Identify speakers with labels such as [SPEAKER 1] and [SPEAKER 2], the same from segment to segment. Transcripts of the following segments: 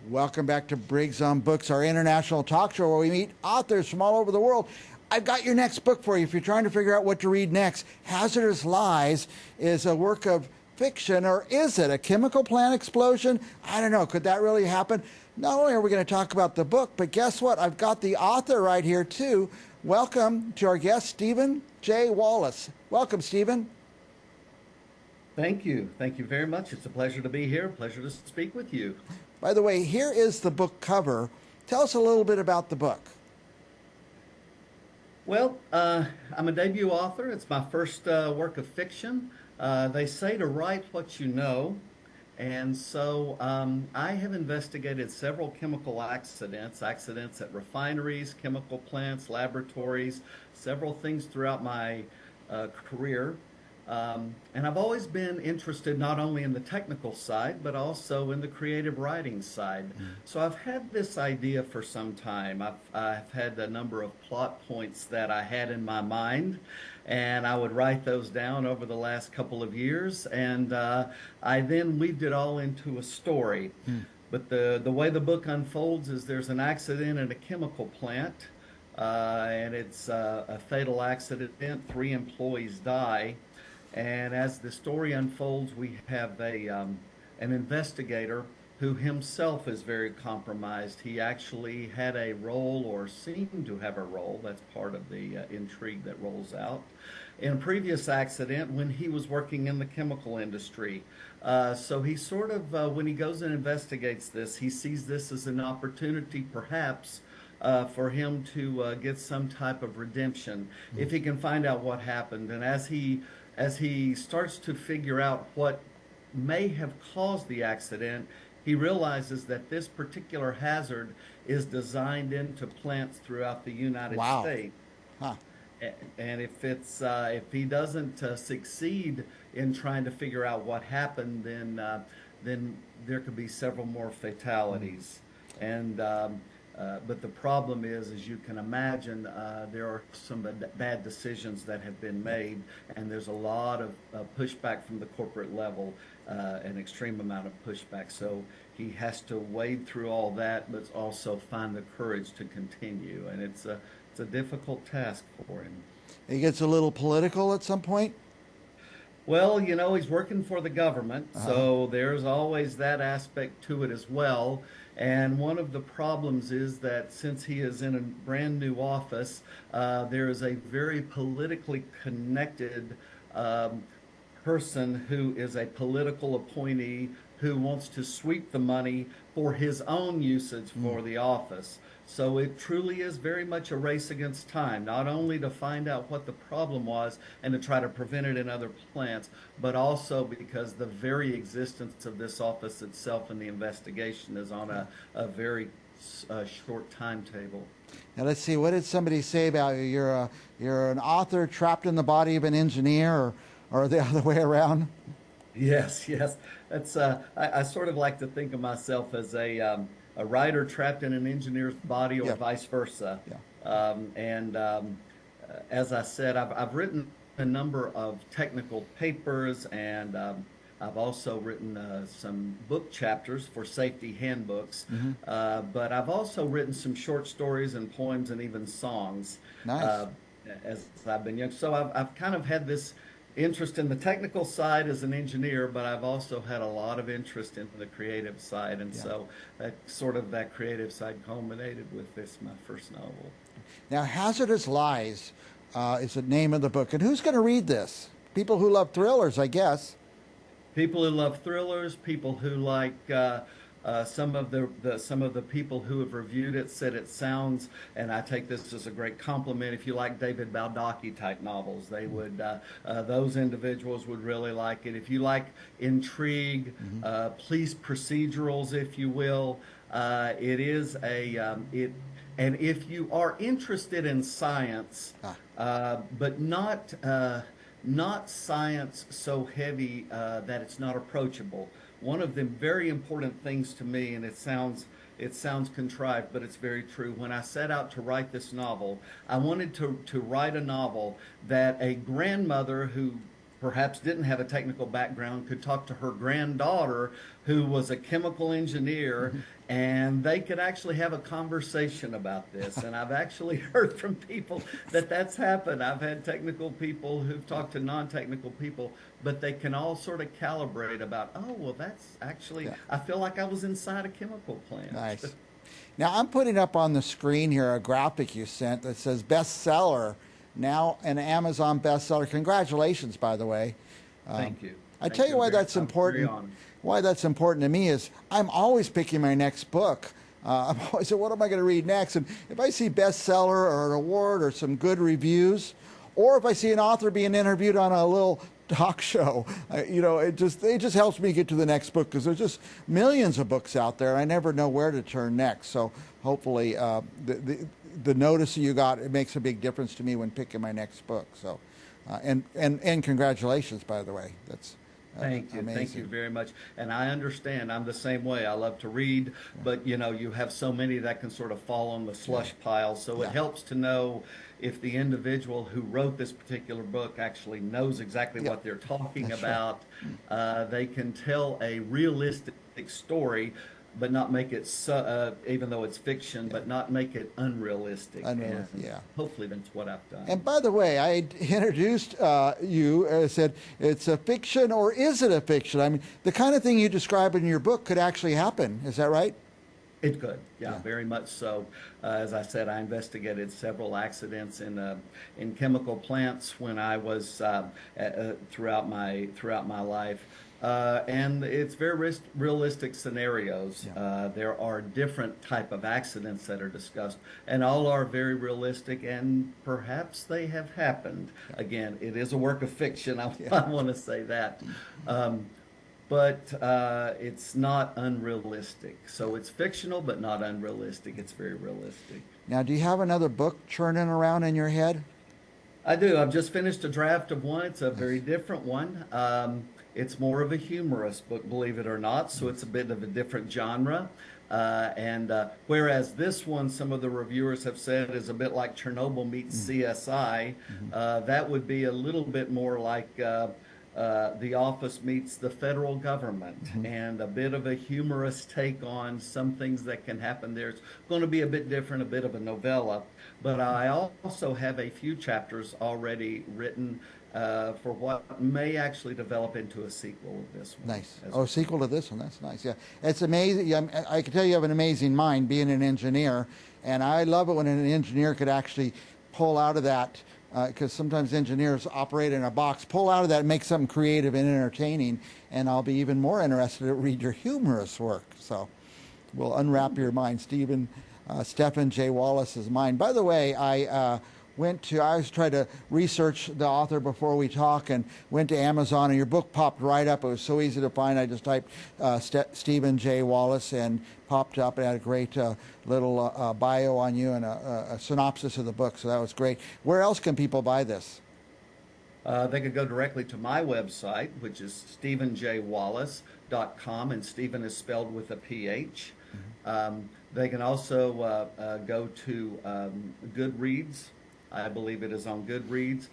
[SPEAKER 1] Welcome back to Briggs on Books, our international talk show where we meet authors from all over the world. I've got your next book for you if you're trying to figure out what to read next. Hazardous Lies is a work of fiction, or is it a chemical plant explosion? I don't know. Could that really happen? Not only are we going to talk about the book, but guess what? I've got the author right here, too. Welcome to our guest, Stephen J. Wallace. Welcome, Stephen.
[SPEAKER 2] Thank you. Thank you very much. It's a pleasure to be here. Pleasure to speak with you.
[SPEAKER 1] By the way, here is the book cover. Tell us a little bit about the book.
[SPEAKER 2] Well, I'm a debut author. It's my first work of fiction. They say to write what you know. And so I have investigated several chemical accidents at refineries, chemical plants, laboratories, several things throughout my career. And I've always been interested not only in the technical side, but also in the creative writing side. So I've had this idea for some time. I've had a number of plot points that I had in my mind, and I would write those down over the last couple of years, and I then weaved it all into a story. But the way the book unfolds is there's an accident at a chemical plant, and it's a fatal accident. 3 employees die. And as the story unfolds, we have an investigator who himself is very compromised. He actually had a role, or seemed to have a role, that's part of the intrigue that rolls out, in a previous accident when he was working in the chemical industry. So he sort of, when he goes and investigates this, he sees this as an opportunity perhaps for him to get some type of redemption if he can find out what happened. And as he starts to figure out what may have caused the accident, he realizes that this particular hazard is designed into plants throughout the United States.
[SPEAKER 1] Huh.
[SPEAKER 2] And if he doesn't succeed in trying to figure out what happened, then there could be several more fatalities. And but the problem is, as you can imagine, there are some bad decisions that have been made, and there's a lot of pushback from the corporate level, an extreme amount of pushback. So he has to wade through all that, but also find the courage to continue, and it's a difficult task for him.
[SPEAKER 1] It gets a little political at some point.
[SPEAKER 2] Well, you know, he's working for the government, so there's always that aspect to it as well. And one of the problems is that since he is in a brand new office, there is a very politically connected person who is a political appointee who wants to sweep the money for his own usage for the office. So it truly is very much a race against time, not only to find out what the problem was and to try to prevent it in other plants, but also because the very existence of this office itself and the investigation is on a very short timetable.
[SPEAKER 1] Now let's see. What did somebody say about you? You're an author trapped in the body of an engineer, or the other way around?
[SPEAKER 2] Yes. That's I sort of like to think of myself as a writer trapped in an engineer's body, or vice versa. As I said, I've written a number of technical papers, and I've also written some book chapters for safety handbooks. But I've also written some short stories and poems and even songs.
[SPEAKER 1] Nice.
[SPEAKER 2] As I've been young. So I've kind of had this interest in the technical side as an engineer, but I've also had a lot of interest in the creative side, and so that creative side culminated with this, my first novel.
[SPEAKER 1] Now, Hazardous Lies is the name of the book, and who's going to read this? People who love thrillers, I guess.
[SPEAKER 2] People who love thrillers, people who like some of the people who have reviewed it said it sounds, and I take this as a great compliment, if you like David Baldacci type novels, they would those individuals would really like it. If you like intrigue, police procedurals, if you will, it is and if you are interested in science, but not science so heavy that it's not approachable. One of the very important things to me, and it sounds contrived, but it's very true. When I set out to write this novel, I wanted to write a novel that a grandmother who perhaps didn't have a technical background could talk to her granddaughter who was a chemical engineer, and they could actually have a conversation about this. And I've actually heard from people that that's happened. I've had technical people who've talked to non-technical people, but they can all sort of calibrate about, oh, well, that's actually,
[SPEAKER 1] Yeah.
[SPEAKER 2] I feel like I was inside a chemical plant.
[SPEAKER 1] Nice. Now I'm putting up on the screen here a graphic you sent that says bestseller, now an Amazon bestseller. Congratulations, by the way.
[SPEAKER 2] Thank you.
[SPEAKER 1] I
[SPEAKER 2] Thank
[SPEAKER 1] tell you why
[SPEAKER 2] very-
[SPEAKER 1] that's
[SPEAKER 2] I'm very
[SPEAKER 1] important.
[SPEAKER 2] honored.
[SPEAKER 1] Why that's important to me is I'm always picking my next book. I'm always saying, what am I going to read next? And if I see bestseller or an award or some good reviews, or if I see an author being interviewed on a little talk show, it just helps me get to the next book, because there's just millions of books out there. I never know where to turn next. So hopefully the notice you got, it makes a big difference to me when picking my next book. So and congratulations, by the way. That's
[SPEAKER 2] Thank you.
[SPEAKER 1] amazing.
[SPEAKER 2] Thank you very much. And I understand. I'm the same way. I love to read, but you have so many that can sort of fall on the slush pile. So
[SPEAKER 1] Yeah.
[SPEAKER 2] it helps to know if the individual who wrote this particular book actually knows exactly
[SPEAKER 1] Yeah.
[SPEAKER 2] what they're talking
[SPEAKER 1] That's
[SPEAKER 2] about. They can tell a realistic story, but not make it even though it's fiction, but not make it unrealistic.
[SPEAKER 1] Unrealistic,
[SPEAKER 2] And
[SPEAKER 1] yeah.
[SPEAKER 2] hopefully that's what I've done.
[SPEAKER 1] And by the way, I introduced you, said it's a fiction, or is it a fiction? I mean, the kind of thing you describe in your book could actually happen. Is that right?
[SPEAKER 2] It could, yeah,
[SPEAKER 1] Yeah.
[SPEAKER 2] very much so. As I said, I investigated several accidents in chemical plants when I was throughout my life, and it's very realistic scenarios.
[SPEAKER 1] Yeah.
[SPEAKER 2] There are different type of accidents that are discussed, and all are very realistic, and perhaps they have happened. Again, it is a work of fiction. I want to say that. But it's not unrealistic. So it's fictional, but not unrealistic. It's very realistic.
[SPEAKER 1] Now, do you have another book churning around in your head?
[SPEAKER 2] I do. I've just finished a draft of one. It's a very different one. It's more of a humorous book, believe it or not. So it's a bit of a different genre. And whereas this one, some of the reviewers have said, is a bit like Chernobyl meets CSI, that would be a little bit more like The Office meets the federal government, and a bit of a humorous take on some things that can happen there. It's going to be a bit different, a bit of a novella, but I also have a few chapters already written for what may actually develop into a sequel of this one.
[SPEAKER 1] Nice. Oh, sequel to this one. That's nice. Yeah, it's amazing. I can tell you have an amazing mind, being an engineer, and I love it when an engineer could actually pull out of that. Because sometimes engineers operate in a box, pull out of that and make something creative and entertaining, and I'll be even more interested to read your humorous work. So we'll unwrap your mind, Stephen J. Wallace's mind. By the way, I was trying to research the author before we talk, and went to Amazon, and your book popped right up. It was so easy to find. I just typed Stephen J. Wallace and popped up. It had a great little bio on you and a synopsis of the book, so that was great. Where else can people buy this?
[SPEAKER 2] They could go directly to my website, which is stephenjwallace.com, and Stephen is spelled with a PH. They can also go to Goodreads. I believe it is on Goodreads.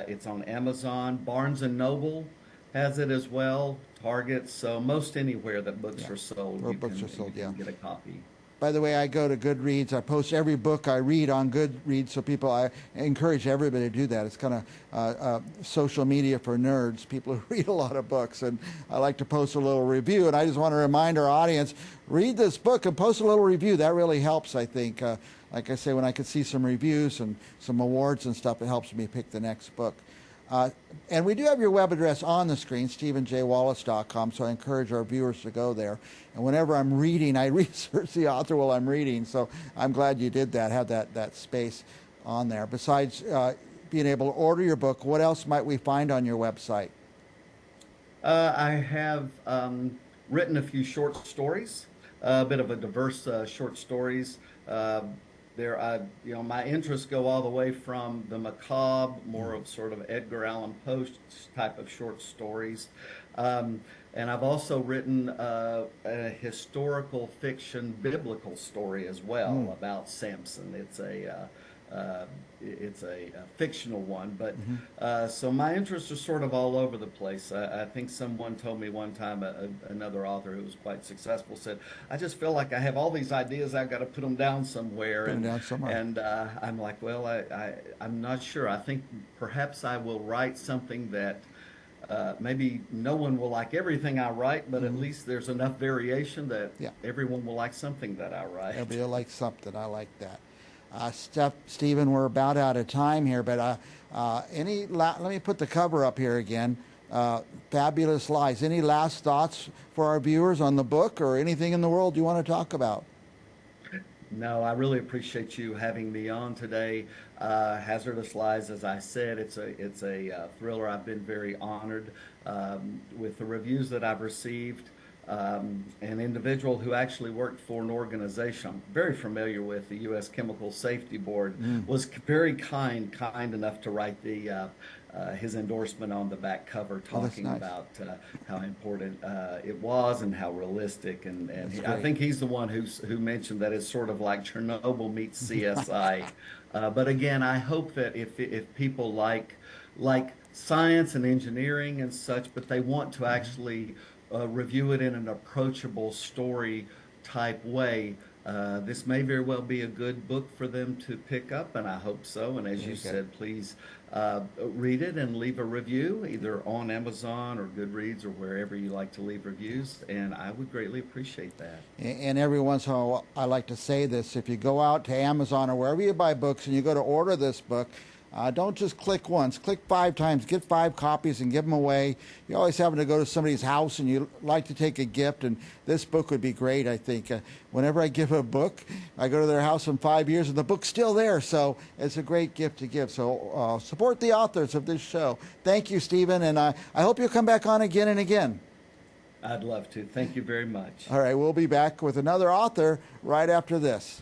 [SPEAKER 2] It's on Amazon. Barnes & Noble has it as well. Target. So most anywhere that books are sold,
[SPEAKER 1] Where
[SPEAKER 2] you
[SPEAKER 1] books
[SPEAKER 2] can,
[SPEAKER 1] are sold,
[SPEAKER 2] you can get a copy.
[SPEAKER 1] By the way, I go to Goodreads. I post every book I read on Goodreads, so I encourage everybody to do that. It's kind of social media for nerds, people who read a lot of books, and I like to post a little review. And I just want to remind our audience, read this book and post a little review. That really helps, I think. Like I say, when I can see some reviews and some awards and stuff, it helps me pick the next book. And we do have your web address on the screen, stephenjwallace.com, so I encourage our viewers to go there. And whenever I'm reading, I research the author while I'm reading, so I'm glad you did that, have that space on there. Besides being able to order your book, what else might we find on your website?
[SPEAKER 2] I have written a few short stories, a bit of a diverse short stories. My interests go all the way from the macabre, more of sort of Edgar Allan Poe type of short stories. And I've also written a historical fiction biblical story as well about Samson. It's it's a fictional one, but
[SPEAKER 1] Mm-hmm.
[SPEAKER 2] so my interests are sort of all over the place. I think someone told me one time, another author who was quite successful said, "I just feel like I have all these ideas. I've got to put them down somewhere."
[SPEAKER 1] Put them down somewhere.
[SPEAKER 2] And I'm like, well, I'm not sure. I think perhaps I will write something that maybe no one will like everything I write, but at
[SPEAKER 1] Mm-hmm.
[SPEAKER 2] least there's enough variation that
[SPEAKER 1] Yeah.
[SPEAKER 2] everyone will like something that I write.
[SPEAKER 1] Everybody likes something. I like that. Stephen, we're about out of time here, but let me put the cover up here again. Fabulous Lies. Any last thoughts for our viewers on the book or anything in the world you want to talk about?
[SPEAKER 2] No, I really appreciate you having me on today. Hazardous Lies, as I said, it's a thriller. I've been very honored with the reviews that I've received. An individual who actually worked for an organization I'm very familiar with, the U.S. Chemical Safety Board, was very kind enough to write his endorsement on the back cover,
[SPEAKER 1] Oh, that's
[SPEAKER 2] talking
[SPEAKER 1] nice.
[SPEAKER 2] about how important it was and how realistic. And I
[SPEAKER 1] great.
[SPEAKER 2] think he's the one who mentioned that it's sort of like Chernobyl meets CSI. But again, I hope that if people like science and engineering and such, but they want to actually review it in an approachable story type way, this may very well be a good book for them to pick up, and I hope so. And as you said, please read it and leave a review either on Amazon or Goodreads or wherever you like to leave reviews, and I would greatly appreciate that.
[SPEAKER 1] And every once in a while, I like to say this: if you go out to Amazon or wherever you buy books and you go to order this book, don't just click once, click 5 times, get 5 copies and give them away. You're always having to go to somebody's house and you like to take a gift, and this book would be great, I think. Whenever I give a book, I go to their house in 5 years and the book's still there, so it's a great gift to give. So support the authors of this show. Thank you, Stephen, and I hope you'll come back on again and again.
[SPEAKER 2] I'd love to. Thank you very much.
[SPEAKER 1] All right, we'll be back with another author right after this.